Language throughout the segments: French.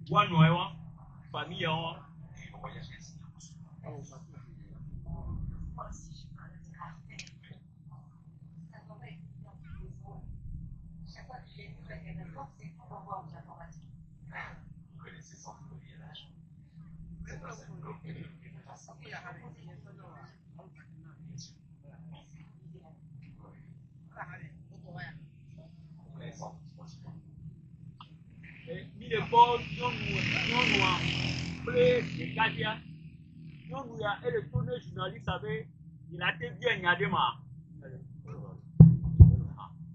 One Noël, famille, ni le bord, non, les gardiens, non, et le tourneur journaliste avait, il a été bien Nyadema.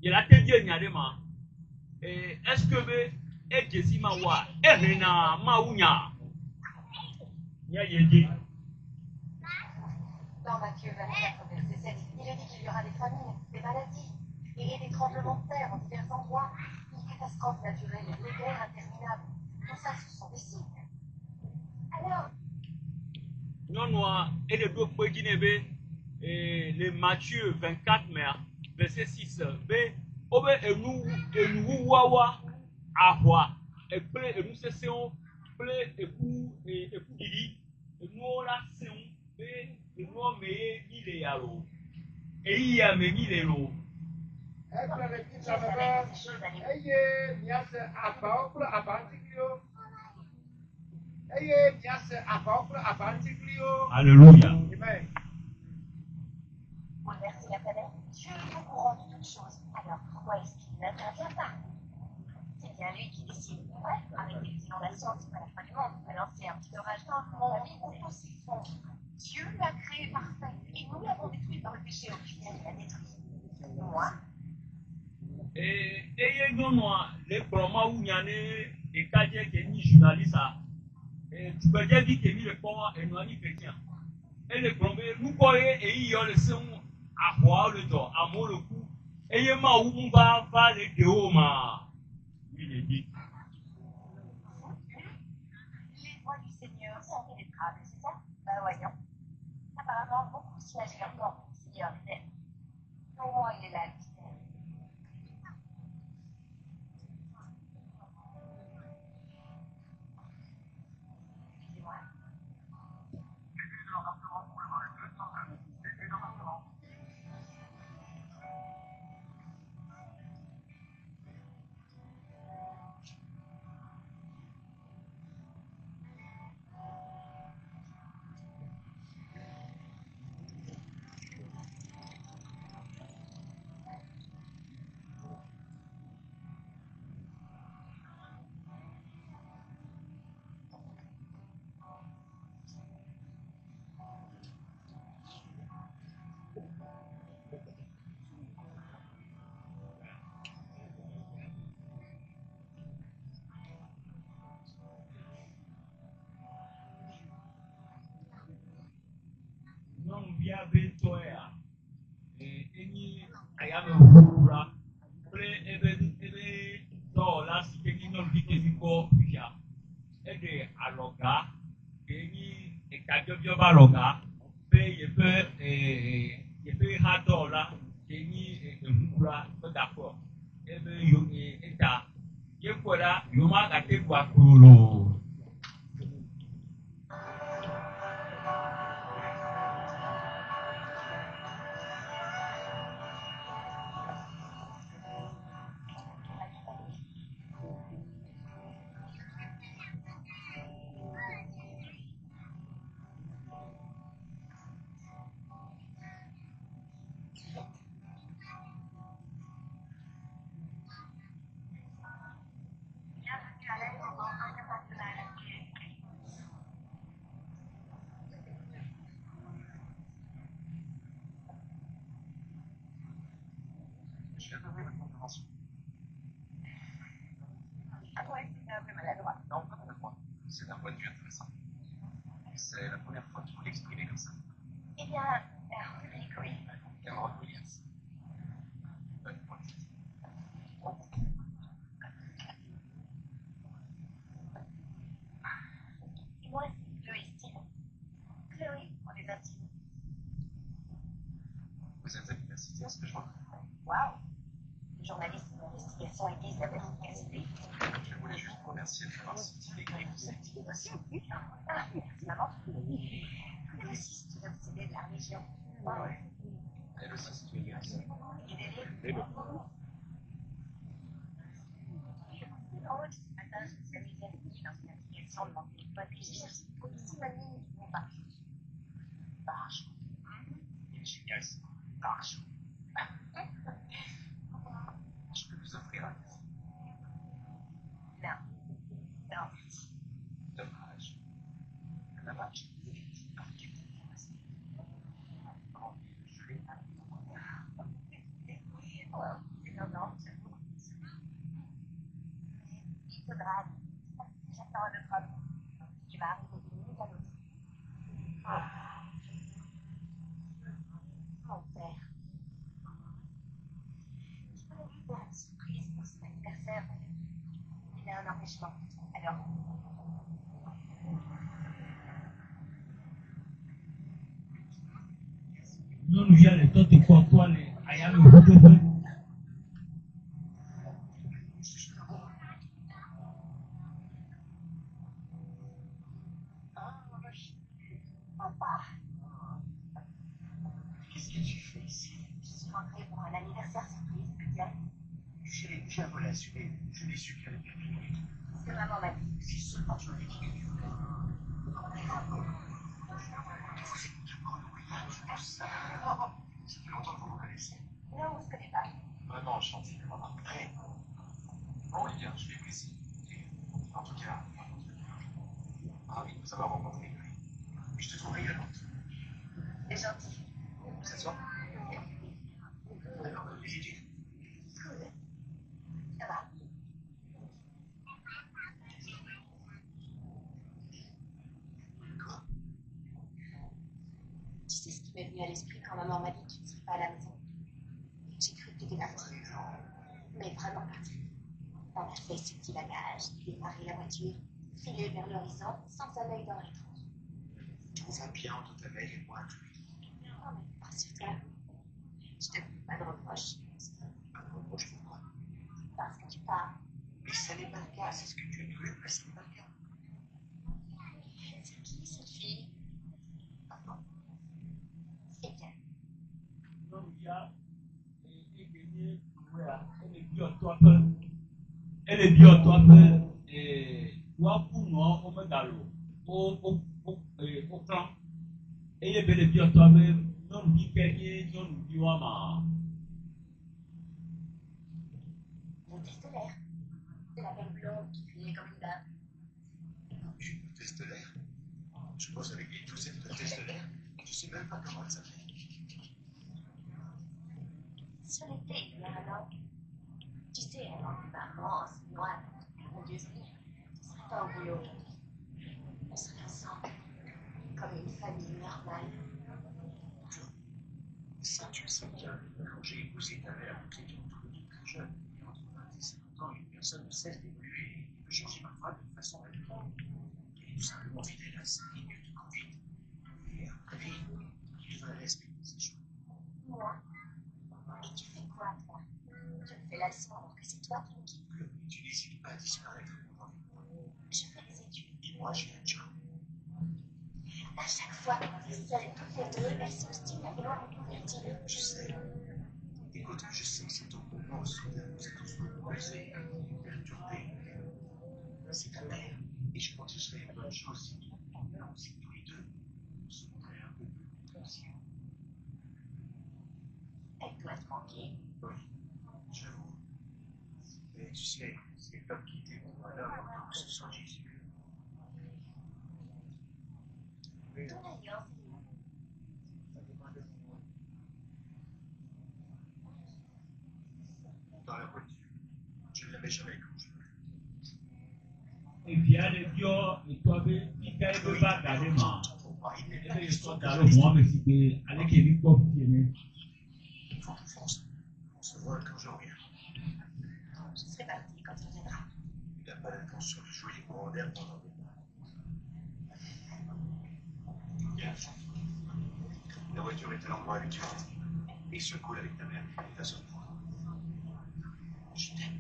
Il a été bien Nyadema. Est-ce que et Jesse Mawa, et Rena Maounia, Dans Matthieu 24, verset 7, il est dit qu'il y aura des famines, des maladies et des tremblements de terre en divers endroits, des catastrophes naturelles et des guerres interminables. Tout ça, ce sont des signes. Alors, non, et le dos Pédinébé, le Matthieu 24, verset 6, B, Obe et nous, Wawa, Ahwa, et Plé, et nous, c'est Plé, et Pou, Didi, et nous, la Séon, B, et nous, mais, il est à l'eau. Et il y a mes mille euros. Alléluia. Amen. Bouleverser la planète, Dieu est au courant de toutes choses. Alors pourquoi est-ce qu'il n'intervient pas? C'est bien lui qui décide. Ouais, avec les inondations, c'est pas la fin du monde. Alors c'est un petit orage dans mon vie, c'est aussi sombre. Dieu l'a créé parfait et nous l'avons détruit par le péché originel. Il l'a détruit. Moi. Et non, les promos où il y a des cadres qui sont journalistes, tu peux dire que mis le pont et nous avons chrétien. Et les promos, nous croyons et il y a le son à voir le temps, à mon le coup. Et il y a ma où on va les deux ma. Il est dit. Les voies du Seigneur sont pénétrables, c'est ça? Ben voyons. Apparemment, beaucoup s'imagine encore le Seigneur est là. Au moins, il est là, le mystère. Excusez-moi. Non, bien toi, et ni ayame oura, ebe là si que non dit que ni ko ya, et de aloga, et ni et kadjobio baloga, il peut hado là, et ni oura, d'accord, ebe yo eta, yekola yoma gate kwa kuro. Ah ouais, c'est un peu maladroit. Non, pas maladroit. C'est un point de vue intéressant. C'est la première fois qu'il faut l'exprimer comme ça. Eh bien, oui. Cameron Williams. Bonne pointe. Et moi, c'est Chloé Steele. Chloé, on est intimes. Vous êtes à l'université, ce que je vois. Waouh! Les journalistes d'investigation aiguisent la perspicacité. Je voulais juste prendre remercier de m'avoir sorti des griffes de cette innovation. Ah, merci maman. Elle aussi, c'est une obsédée de la religion. Ah ouais. Elle aussi, c'est une garçon. Et des livres. Les deux. En haut, ce matin, je me suis amusée à fouiller dans une application de mon téléphone et j'ai cherché une synonyme du mot barge. Barge. Génial, ça. Barge. Je peux vous offrir un livre. Non. Non, merci. Dommage. La marche est effective par quelqu'un qui reste. Oh, je l'ai pas. Oh, c'est non, j'avoue. Il faudra. J'attends un autre homme qui va arriver d'une minute à l'autre. Mon père. Je voulais lui faire une surprise pour son anniversaire. Il a un empêchement. Alors, Nyɔnu ya le tɔ te kpɔkpɔ le ayameʋuɖoƒe. papa, Qu'est-ce que tu fais ici? je suis rentrée pour un anniversaire surprise, peut-être. J'ai un vol assuré. Je l'ai su qu'il y avait quelques minutes. C'est ce que maman m'a dit. Si seulement tu avais dit que tu voulais. Vous êtes deux grenouilles, tout ça. Ça fait longtemps que vous vous connaissez. Non, on se connaît pas. Vraiment enchanté de vous rencontrer. Bon, eh bien, je vais vous laisser. Et, en tout cas, ravi de vous avoir rencontré. Je te trouve rayonnante. C'est gentil. Ça se voit? Alors, les études? Cool. Ça va. Quoi? Tu sais ce qui m'est venu à l'esprit quand maman m'a dit que tu ne serais pas à la maison. J'ai cru que tu étais partie. Mais vraiment partie. On a fait ce petit bagage, démarrer la voiture, filer vers l'horizon sans un œil dans l'écran. Tout va bien entre ta mère et moi, Chloé. Non, mais pas sur toi. Je te fais pas de reproches. Pas de reproche pour moi. Parce que tu pars. Mais ça n'est pas le cas, c'est ce que tu as cru, mais ça n'est pas le cas. C'est qui cette fille? Maintenant, C'est bien. Nyɔnu ya eke nye wea ele biɔtɔa ƒe woaku nɔ womegalo woklã eye be le biɔtɔa be nyɔnuvi ke nye nyɔnuvi woama. Mon testelaire. La belle blonde qui criait comme une dame. une hôtesse de l'air. Je pose avec les douzaines d'hôtesses de l'air. Je sais même pas comment elle s'appelle. Sur l'été, il y a un an. Tu sais, maman, c'est moi, mon Dieu, on serait pas au boulot aujourd'hui. On serait ensemble, comme une famille normale. Ça, tu le sais bien. Quand j'ai épousé ta mère, nous étions tous les deux très jeunes. Et entre 20 et 50 ans, une personne ne cesse d'évoluer et de changer parfois de façon radicale. Elle est tout simplement fidèle à sa ligne de conduite. Et à mon avis, il devrait respecter ses choix. Moi. Et tu fais quoi, toi? Je me fais la leçon alors que c'est toi qui me quittes. Chloé, tu n'hésites pas à disparaître devant moi. Je fais des études. Et moi, j'ai un job. À chaque fois qu'on est seules toutes les deux, elles s'obstinent à vouloir me convertir. Je sais. Écoute, je sais que c'est ton moment soudain. Vous êtes tous brisés, perturbés. C'est ta mère. Et je pense que ce serait une bonne chose si nous aussi, tous les deux, on se montrait un peu plus compréhensifs. Elle doit te manquer. Oui, j'avoue. Mais tu sais, c'est l'homme qui était pour un homme autant que ce soit Jésus. Oui, Ton alliance, ça dépend de moi. Dans la voiture. Je ne l'avais jamais congé. Evia le biɔ etɔ be fika ebe va da ɖe ma Pour moi, il n'est ebe pas etɔ question da de ɖe mɔa me si be aleke mi kpɔ fie ne. Il faut que je fonce. On se voit quand je reviens. je serai partie quand tu reviendras. Il n'a pas l'intention de jouer les grands airs pendant le mois. Bien. La voiture est à l'endroit habituel. Et ce cool avec ta mère, il va se reprendre. Je t'aime.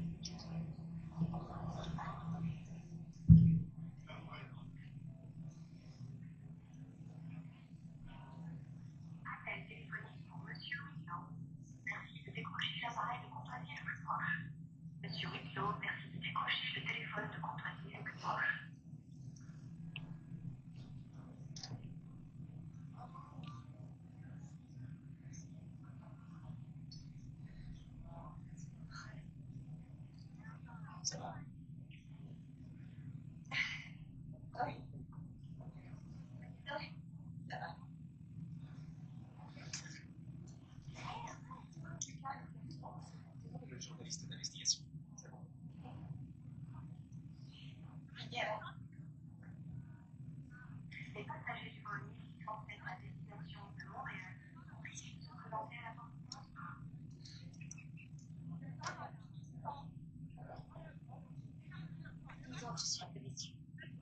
je suis un peu déçue.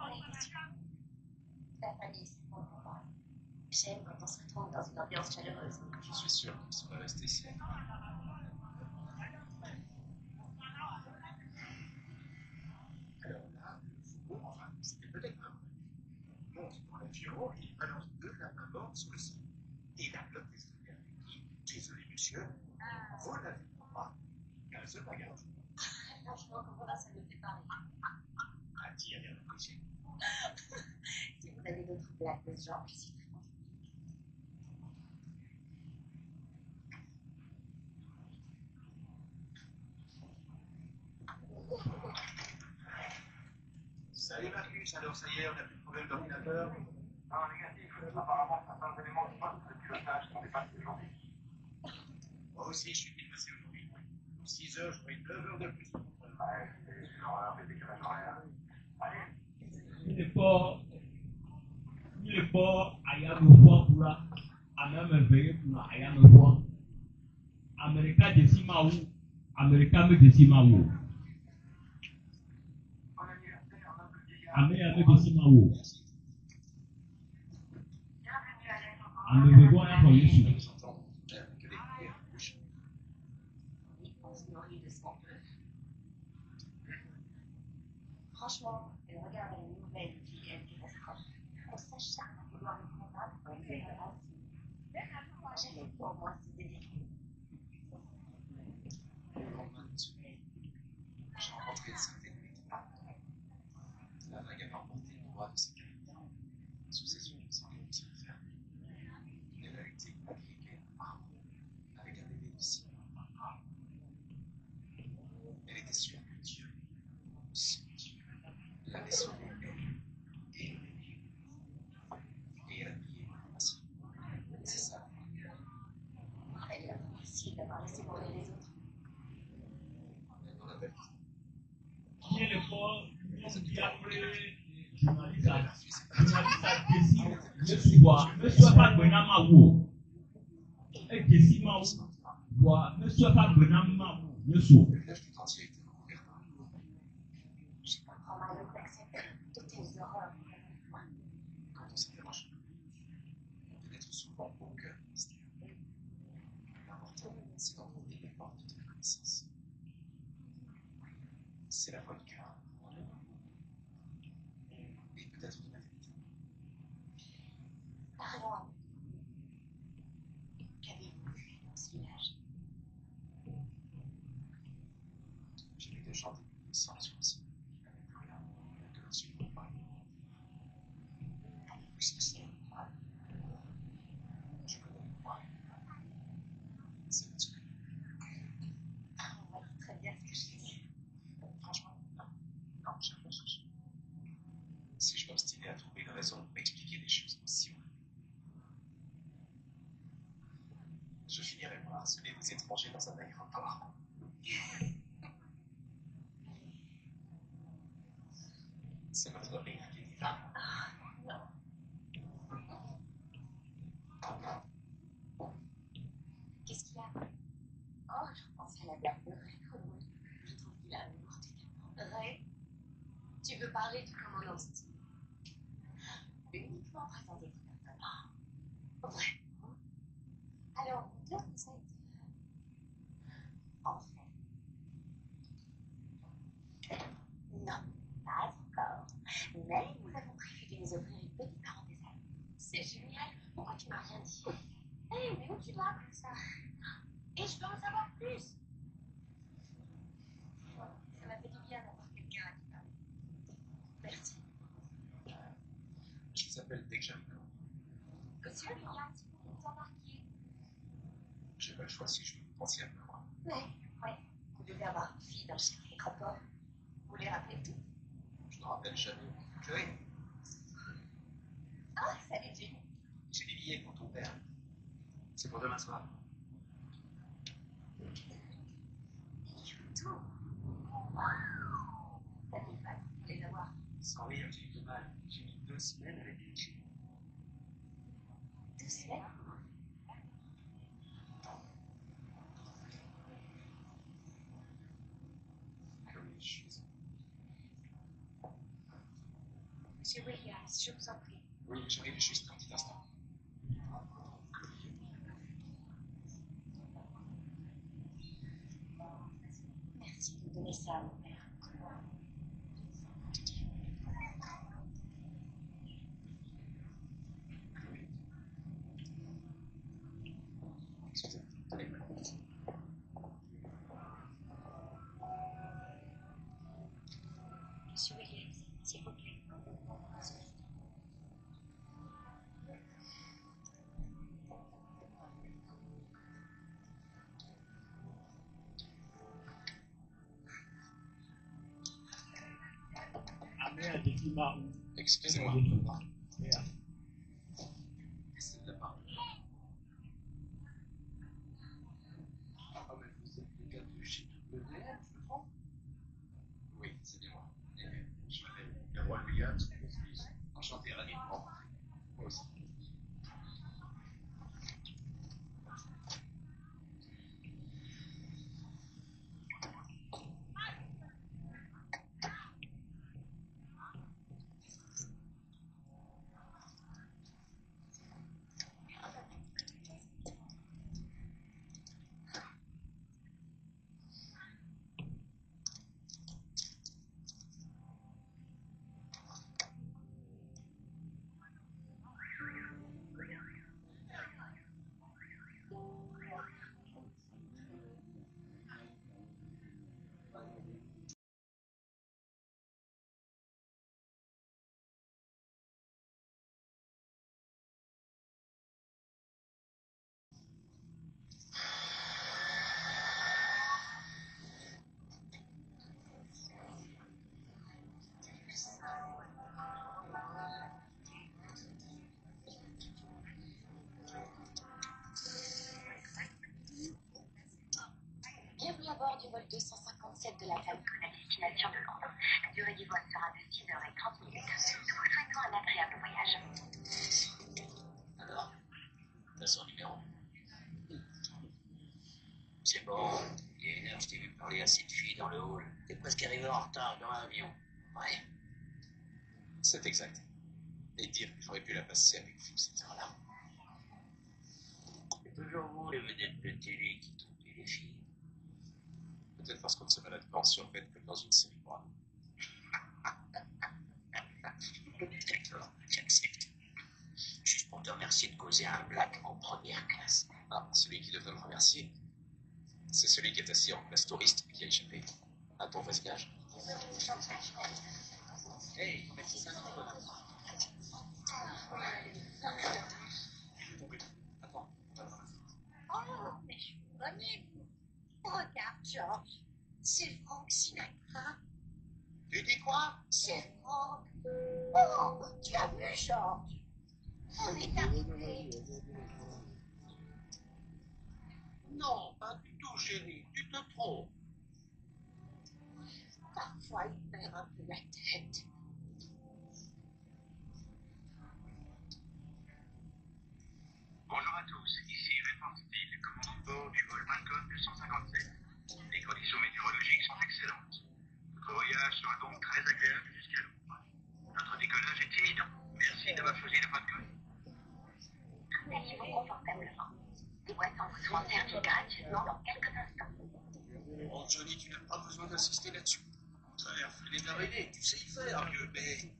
On est déçue. La famille, c'est bon pour moi. J'aime quand on se retrouve dans une ambiance chaleureuse. Je suis sûr qu'il serait resté ici. Alors là, enfin, c'était peut-être un monte dans l'avion et il balance 2 lapins morts sous le sol. Et la flotte des Américains dit désolé monsieur, vous n'avez pas qu'un seul bagage. Franchement, comme ça, ça me fait parler. A dit à bien apprécié. Si vous avez d'autres blagues de ce genre, je suis très contente. Salut Marcus, alors ça y est, on n'a plus de problème d'ordinateur. Non, négatif. Apparemment, certains éléments du poste de pilotage sont dépassés aujourd'hui. Moi aussi, je suis dépassé aujourd'hui. Pour 6 heures, j'aurai 9 heures de plus. Ouais, c'est une horreur, les décalages horaires. Allez. Il est fort, ayamevoa kura, amemeveye kuna ayamevoa. Amerika desi ma wu, Amerika me desi ma wu. Bon anniversaire, notre vieillard. Amerika me desi ma wu. Merci. Bienvenue à l'aide. Amevevoa ya fọ Yesu. Je vous entends, que des prières en bouche. Et on se nourrit de ce qu'on peut. Franchement, elle regarde une nouvelle vie, elle catastrophe. On s'acharne à vouloir le combattre pour une démocratie. J'allais pour moi se dédiquer. Le lendemain de ce jour, j'ai rencontré certaines victimes. La vague avait emporté le droit de ses caractères. Sous ses yeux, il semblait se fermer. Elle a été agrippée à un arbre avec un bébé de 6 mois. Elle était sûre que Dieu, son Dieu, l'avait sauvée, elle et le bébé. Et elle a prié pour le Messie. C'est ça. Elle est difficile d'avoir laissé mourir les autres. Elle n'en avait pas. Qui est le fort, qui après journaliste a desi Yesu wa, Yesu afa gbena ma wo. E desi ma wo, wa Yesu afa gbena ma wo Yesu. Le village tout entier était recouvert par l'eau. Je comprends mal d'accepter de telles horreurs. Quand on s'interroge, on peut être souvent au cœur du mystère. L'important, c'est d'entrouvrir les portes de la connaissance. C'est la voie du cœur. Et peut-être de la vérité. Parlons. Qu'avez-vous vu dans ce village? J'ai vu des gens dénudés sans responsable, qui n'avaient plus rien, que leurs yeux n'ont pas. Qu'est-ce que c'est? Je connais moi. C'est ce que On voit très bien ce que je dis. franchement, non, j'ai rien cherché. Si je m'obstinais à trouver une raison pour expliquer les choses aussi horribles, je finirais par harceler des étrangers dans un aéroport. C'est votre rire qui est divin. Non. Qu'est-ce qu'il a? Oh, je pense à la blague de Ray Conwood. Je trouve qu'il a un humour totalement. Ray, tu veux parler du commandant Steve? Uniquement présenter ton personnage. Vraiment? Alors, vous êtes... En fait. Non, pas encore. Mais nous avons prévu de nous offrir une petite parenthèse. C'est génial. Pourquoi tu m'as rien dit? Hé, mais où tu dois comme ça? Et je peux en savoir plus. Ça m'a fait du bien d'avoir quelqu'un à qui parler. Merci. Je vous appelle dès que j'arrive. Monsieur, il y a un petit peu de temps marqué. J'ai pas le choix si je veux vous penser à moi. Ouais. Vous devez avoir une fille dans chaque aéroport. Vous les rappelez tout? Je ne rappelle jamais. Chloé, Ah, salut Jenny. j'ai des billets pour ton père. C'est pour demain soir. Tout. Waouh. Ça fait pas de les avoir. Sans rire, j'ai eu du mal. J'ai mis 2 semaines avec les billets. 2 semaines. Chloé, je suis désolé. Monsieur Williams, je vous en prie. Oui, j'arrive juste un petit instant. Merci de donner ça à mon père. Excusez-moi. Allez. Monsieur Williams, s'il vous plaît. Excusez-moi. Yeah. C'est de la part. Ah, mais vous êtes le gars de chez WDM, je me trompe? Oui, c'est bien moi. Je m'appelle Erwan Williams. Enchanté, ravi de vous rencontrer. Moi aussi. Bienvenue à bord du vol 257 de la Falcon à destination de Londres. La durée du vol sera de 6h30. Nous vous souhaitons un agréable voyage. Alors, t'as son numéro? C'est bon. Il y a une heure, je t'ai vu parler à cette fille dans le hall. T'es presque arrivé en retard dans l'avion. Ouais. C'est exact. Et dire que j'aurais pu la passer avec vous cette heure-là. C'est toujours vous, les vedettes de télé, qui trompez les filles. Peut-être parce qu'on ne se balade pas en survêt comme dans une série noire. D'accord, j'accepte. Juste pour te remercier de causer un black en première classe. Ah, celui qui devrait me remercier, c'est celui qui est assis en place touriste et qui a échappé à ton voisinage. Hey, merci, ça va. Attends. Oh, mais je vous connais. Regarde, George. C'est Frank Sinatra. Tu dis quoi? C'est Frank. Oh, tu as vu, George? On est arrivé. Non, pas du tout, chérie. Tu te trompes. Parfois, il perd un peu la tête. Bonjour à tous, ici Raymond Steele, commandant de bord du vol Falcon 257. Les conditions météorologiques sont excellentes. Notre voyage sera donc très agréable jusqu'à Londres. Notre décollage est imminent. Merci d'avoir choisi le Falcon. Installez-vous confortablement. Les boissons vous seront servies gratuitement dans quelques instants. Oh, Johnny, tu n'as pas besoin d'insister là-dessus. Au contraire, fais-les d'arrêter. Tu sais y faire, vieux. Mais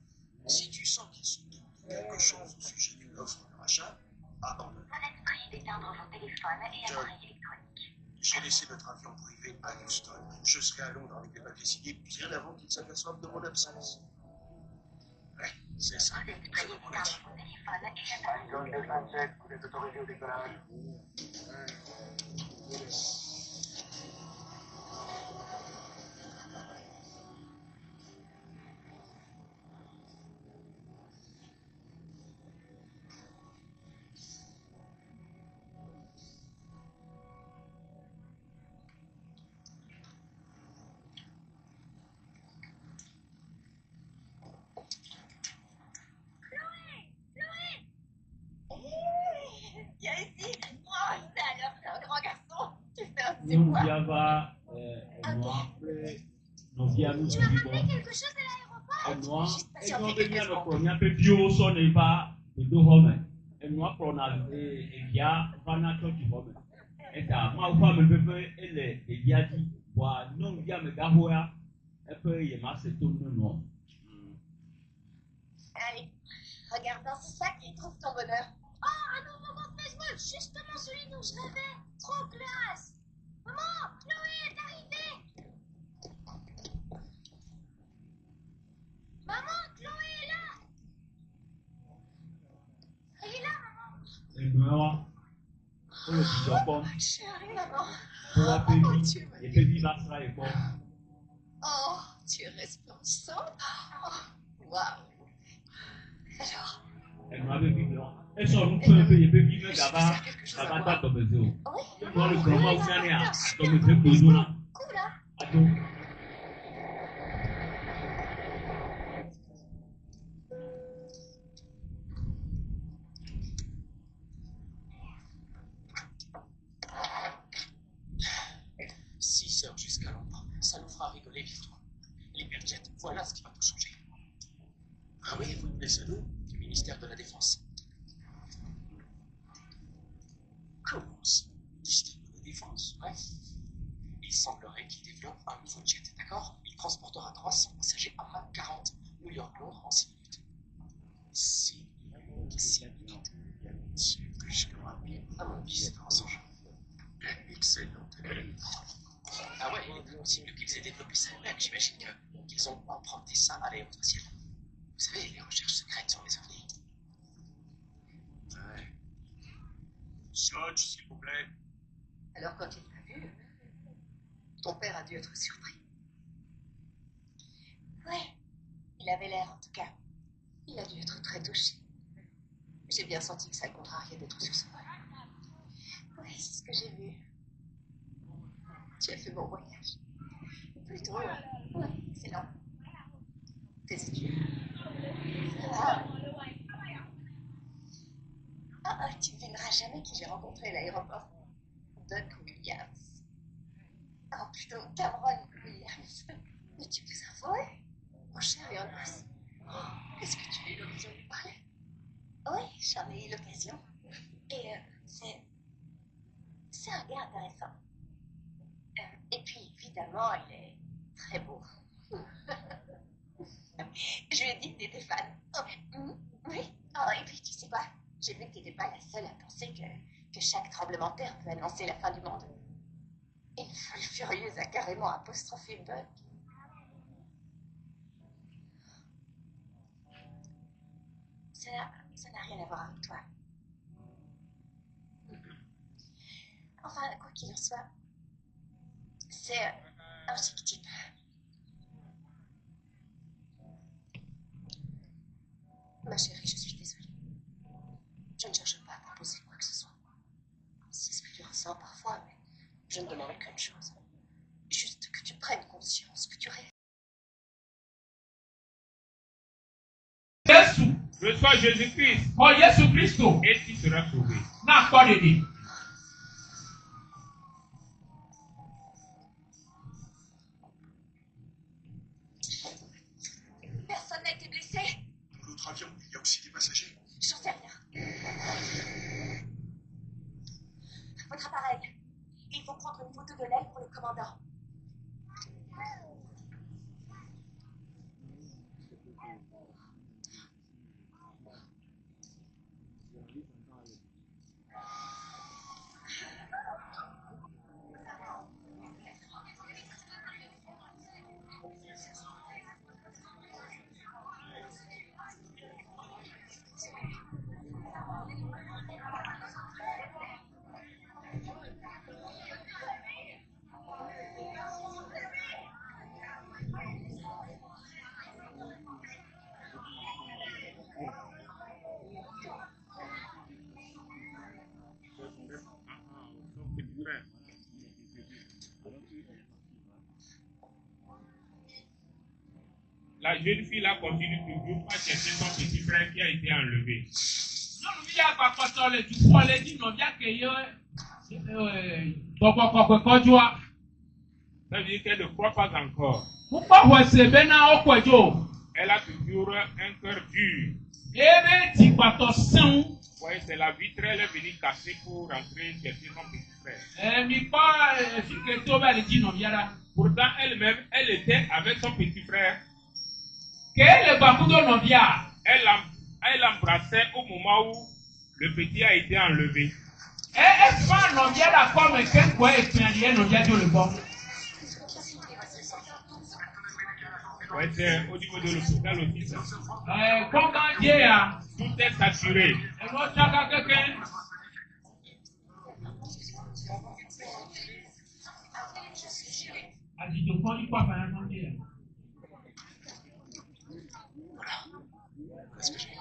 si tu sens qu'ils se doutent de quelque chose au sujet d'une offre de rachat, abandonne. Vous êtes prié d'éteindre vos téléphones et appareils électroniques. J'ai laissé notre avion privé à Houston. Je serai à Londres avec les papiers signés bien avant qu'ils s'aperçoivent de mon absence. Ouais, c'est ça. Vous êtes prié d'éteindre vos téléphones et appareils Falcon électroniques. 227, vous êtes autorisé au décollage. Viens ici. Oh, c'est alors, c'est un grand garçon. Tu fais un Nous super. va nous appeler, nous Tu as ramené quelque chose à l'aéroport? enua Juste patienter enua be quelques mia no secondes. kro mia pe bio so ne ba do home enua kro na evia vana church home eta ma ufa me pepe ele evia di wa no via me ga hoya e pe ye ma se to no. Allez, regarde dans ce sac et trouve ton bonheur. Oh, un nouveau moment de baseball, justement celui dont je rêvais. Trop classe. Maman, Chloé est arrivée. Maman, Chloé est là. Elle est là, maman. Enua o le ti jopo Chérie, maman. o wa pe Oh, bi tu es ye pe bi ba sra e bo. Oh, tu es resplendissant. Oh, waouh. Alors, Enua be bi no e so nu pe pe ye pe bi me ga ba ta to be zo. oui. Enua le kro ma unya ne a to me Super. te ko zo na Cool, hein? ato. Six heures jusqu'à Londres, ça nous fera rigoler vivement. Les Perjettes, voilà ce qui va tout changer. Ah oui, vous venez à nous, du ministère de la Défense. Comment ça? Ministère de la Défense, ouais. Il semblerait qu'il développe un nouveau jet, d'accord? Il transportera 300 passagers à Mach 40, New York-Londres en 6 minutes. 6 minutes. C'est plus que rapide à mon distance. Excellente. Ah ouais, il est possible qu'ils aient développé ça eux-mêmes. J'imagine qu'ils ont emprunté ça à l'aérospatiale. Vous savez, les recherches secrètes sur les ovnis. Ouais. Scotch, s'il vous plaît. Alors, quand il t'a vu, ton père a dû être surpris. Ouais, il avait l'air en tout cas. Il a dû être très touché. J'ai bien senti que ça le contrariait d'être sur ce vol. Oui, c'est ce que j'ai vu. Tu as fait bon voyage. Plutôt, oui, excellent. Tes études. Ça va. Ah, tu devineras jamais qui j'ai rencontré à l'aéroport. Doc Williams. Oh, plutôt Cameron Williams. Mais tu des infos, hein? Mon cher Leonard. Est-ce que tu as eu l'occasion de lui parler? Oui, j'en ai eu l'occasion. Et c'est un gars intéressant. Et puis, évidemment, il est très beau. Je lui ai dit que t'étais fan. Oh, oui. Oh, et puis, tu sais quoi? J'ai vu que t'étais pas la seule à penser que chaque tremblement de terre peut annoncer la fin du monde. Une foule furieuse a carrément apostrophé Buck. Ça n'a rien à voir avec toi. Enfin, quoi qu'il en soit, c'est un chic type. Ma chérie, je suis désolée. Je ne cherche pas à proposer quoi que ce soit. C'est ce que tu ressens parfois, mais je ne demande qu'une chose. Juste que tu prennes conscience, que tu réalises. Jésus, Reçois Jésus-Christ oh Yesu Kristo, et tu seras sauvé. na kpɔ ɖeɖi. Personne n'a été blessé? Dans l'autre avion, il y a aussi des passagers. J'en sais rien. Votre appareil. Il faut prendre une photo de l'aile pour le commandant. La jeune fille là continue toujours à chercher son petit frère qui a été enlevé. Nyɔnuvi ya gbakpɔtɔ le dukɔ le dzi nɔvia ke ye gbɔgbɔkɔkɔe kɔdzua. Ça veut dire qu'elle ne croit pas encore. Wokpɔ xɔse bena wokɔe dzo. Elle a toujours un cœur dur. ebe tikpatɔ sɛŋ. Ouais, c'est la vitre, elle est venue casser pour rentrer chercher son petit frère. Mikpɔ fi ke to bɛ le dzi nɔvia ɖa. Pourtant, elle-même, elle était avec son petit frère. Ke le gbakudo nɔvia. Elle embrassait au moment où le petit a été enlevé. Efa nɔvia ɖe akɔme ke kɔe ekpɛa ɖi nɔvia dzo le gbɔ. Ouais, c'est au niveau de l'hôpital aussi. Kɔngãdze ya. Tout est saturé. Enɔ tsaka keke. Adzidzɔ kpɔɖi kpɔ afa ya nɔdze ya. Voilà ce que j'ai.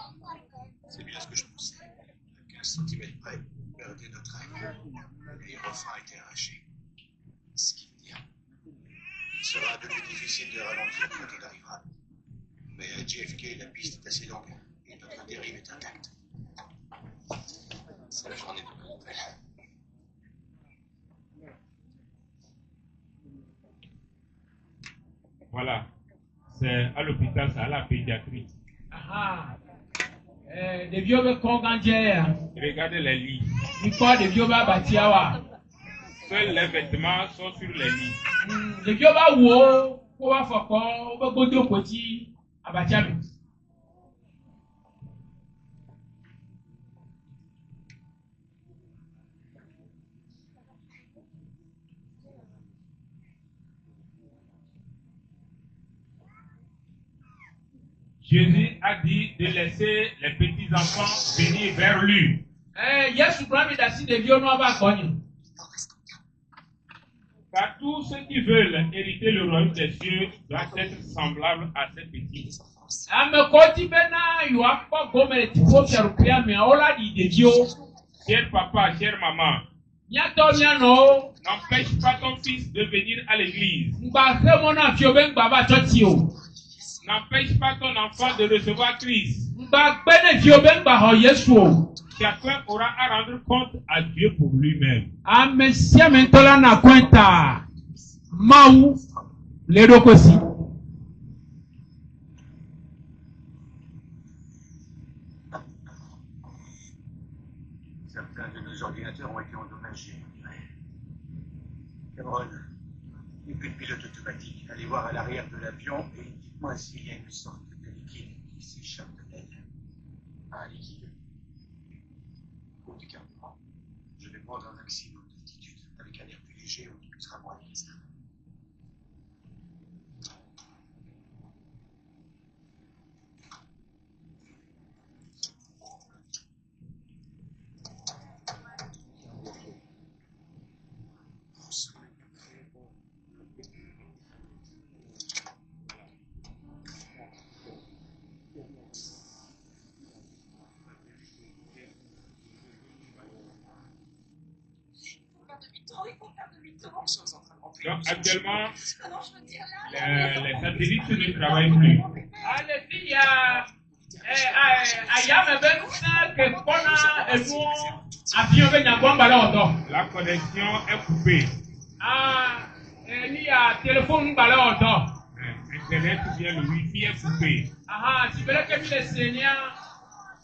C'est bien ce que je pensais. À 15 cm près, on perdait notre œil. Et le refrain a été arraché. Ce qui veut dire qu'il sera de plus difficile de ralentir quand il arrivera. Mais à JFK, la piste est assez longue et notre dérive est intacte. C'est la journée de bonne nouvelle. Voilà. C'est à l'hôpital, c'est à la pédiatrie. Ɖeviwo be kɔngãdze ya. Regardez les lits. Mikpɔ ɖeviwo be abatia wa. Seuls les vêtements sont sur les lits. Ɖeviwo be awuwo, wobe afɔkɔ, wobe godokpoti abatia me. Jésus a dit de laisser les petits-enfants venir vers lui. Yesu gblɔ mi ɖasi ɖeviwo nɔ va gbɔnye. Car tous ceux qui veulent hériter le royaume des cieux doivent être semblables à ces petits. Amekɔ di bena yewoakpɔ gome le dziƒo fiaɖuƒea mea, wola ɖi ɖeviwo. Cher papa, chère maman, Míatɔ míanɔwo. n'empêche pas ton fils de venir à l'église. Ŋgba xe mɔ na fiwo be ŋgba va tsɔtsi o. N'empêche pas ton enfant de recevoir Christ. Ŋgba gbe ne fiwo be ŋgba xɔ Yesu o. Chacun aura à rendre compte à Dieu pour lui-même. Ame sia ame ŋutɔ la na kɔnta Mawu le eɖokui si. Certains de nos ordinateurs ont été endommagés, on dirait. Cameron, et puis le pilote automatique, allez voir à l'arrière de l'avion et dites-moi s'il y a une sorte de liquide qui s'échappe de l'aile. Un liquide. Ou du carburant. Je vais prendre un maximum d'altitude. Avec un air plus léger, on écoutera moins les questions. Donc actuellement, les satellites ne travaillent plus. La connexion est coupée. Internet ou bien le Wi-Fi est coupé.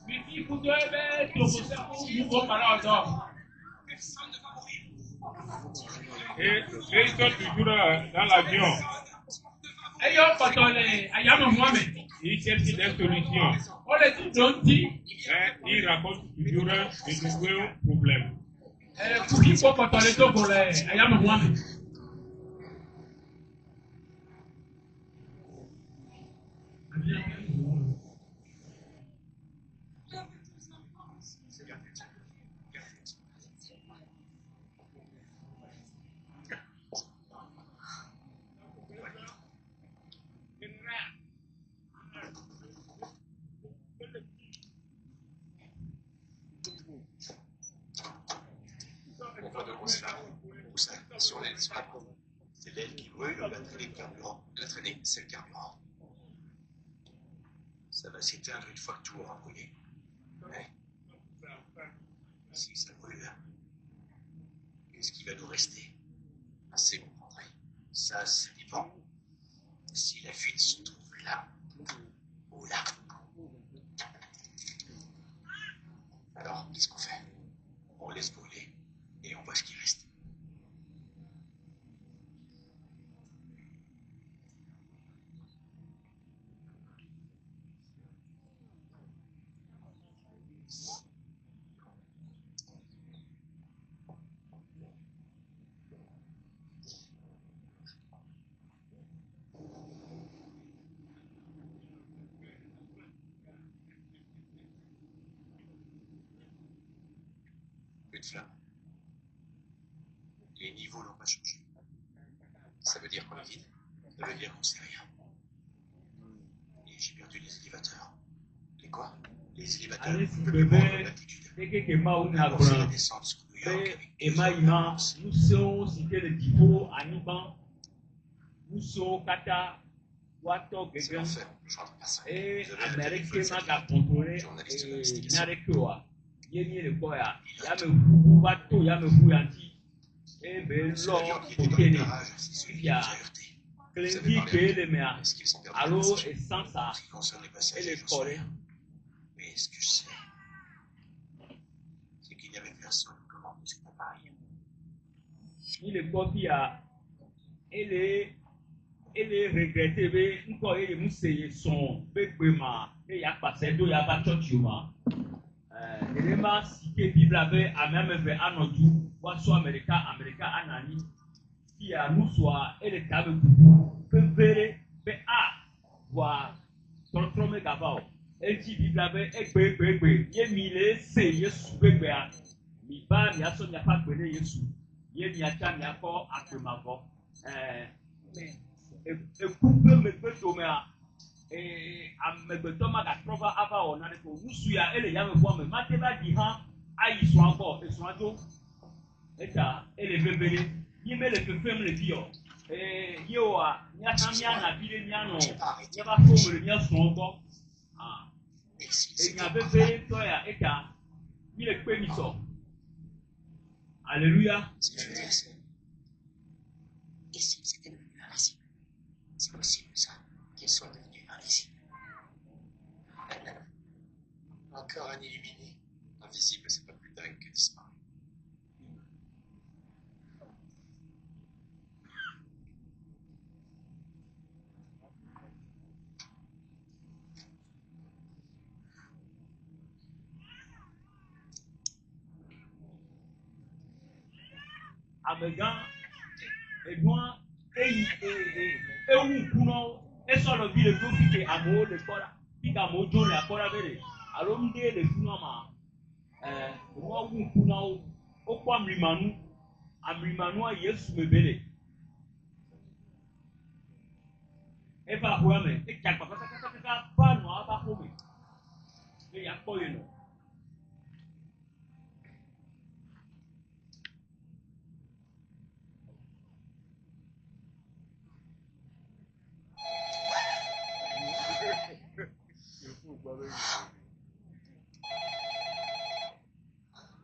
Et ils sont toujours dans l'avion. Ils cherchent des solutions. Ils racontent toujours de nouveaux problèmes. Sur l'aile, c'est l'aile qui brûle, la traînée de carburant. La traînée, c'est le carburant. Ça va s'éteindre une fois que tout aura brûlé. Mais si ça brûle, qu'est-ce qui va nous rester? C'est bon, André. Ça, c'est vivant. Si la fuite se trouve là, Ou là. Alors, qu'est-ce qu'on fait? On laisse brûler et on voit ce qui reste. Plus de flamme. Les niveaux n'ont pas changé. Ça veut dire qu'on est vide? Ça veut dire qu'on sait rien. Et j'ai perdu les élévateurs. Les quoi? Les élévateurs. Allez, si Je peux plus bébé, prendre l'altitude. dès que Kema ou On a commencé la Nagran, descente sur New York et avec Emma Ima, nous sommes cités le Tipo, Aniban, nous sommes Kata, Wato, C'est Gegan, l'enfer, je rentre pas ça. et Vous avez un Amérique téléphone Maga contrôlé, journaliste et d'investigation. Narekoa, Yeni le Koya, Yame Wato, Yame Yanti, et C'est l'avion Belo, qui était dans le Potene, garage, c'est celui qui il y nous a a heurtés. Vous avez Clédy, parlé Kéle, avec eux. Mea, Est-ce qu'ils sont perdus Allo, les passagers? et Sansa, En ce qui concerne les et passagers, les j'en sais Corées. rien. Mais ce que je sais, c'est qu'il n'y avait personne au commande de cet appareil. Il est quoi qui a, elle est regretté, mais encore il est moussé son bébé ma, et il y a passé d'eau, il y a pas de chuma. Il est ma cité Bible avait à même avec Anodu, ou soit Américain, Anani, qui a nous soit, et le câble peut verrer, mais voir, ton trône gavao. Et qui Bible avait, et bébé, il est mille, c'est, il est sous bébé, mi ba, mi a son, il n'y a pas de bébé, il est sous. Il y a un accord à ce moment. Et coupe me peut tomber et à me peut tomber à trouver avant on a des choses. Nous suis à elle et y a me voir me mater va dire ah ils sont encore ils sont à dos. Et ça et les bébés ils me le fait me le dire. Et yo a y a un mien à ville mien non. Y a pas faut le mien sont encore. Ah. Et si Et y a c'était bébé toi et ça il est peu mis ça. Alléluia. ce que je veux dire, c'est... Et si c'était devenu invisible? C'est possible, ça, qu'il soit devenu invisible. Encore un illuminé. Invisible, c'est pas plus dingue que disparu. Amegan, et moi, et où coulant, et sur le ville de Fike, Amo, le Kora, Fika Mojo, la Kora Vere, alors on dit le Funama, moi, où coulant, au quoi Mrimanu, Amrimanu, yes, me belle. Et par Huame, et Kappa, pas noir, pas home. Et y a pas eu non.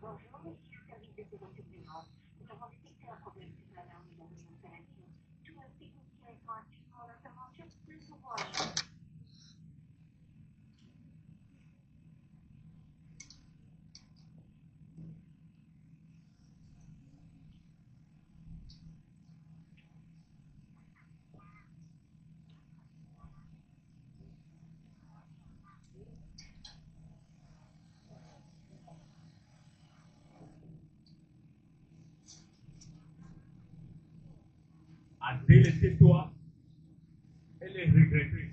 Bonjour, monsieur, service de télécommunications. Nous avons détecté un problème de l'alarme dans nos installations. Tous nos techniciens sont actuellement en intervention plus souvent à l'heure. À délaisser toi, elle est regrettée.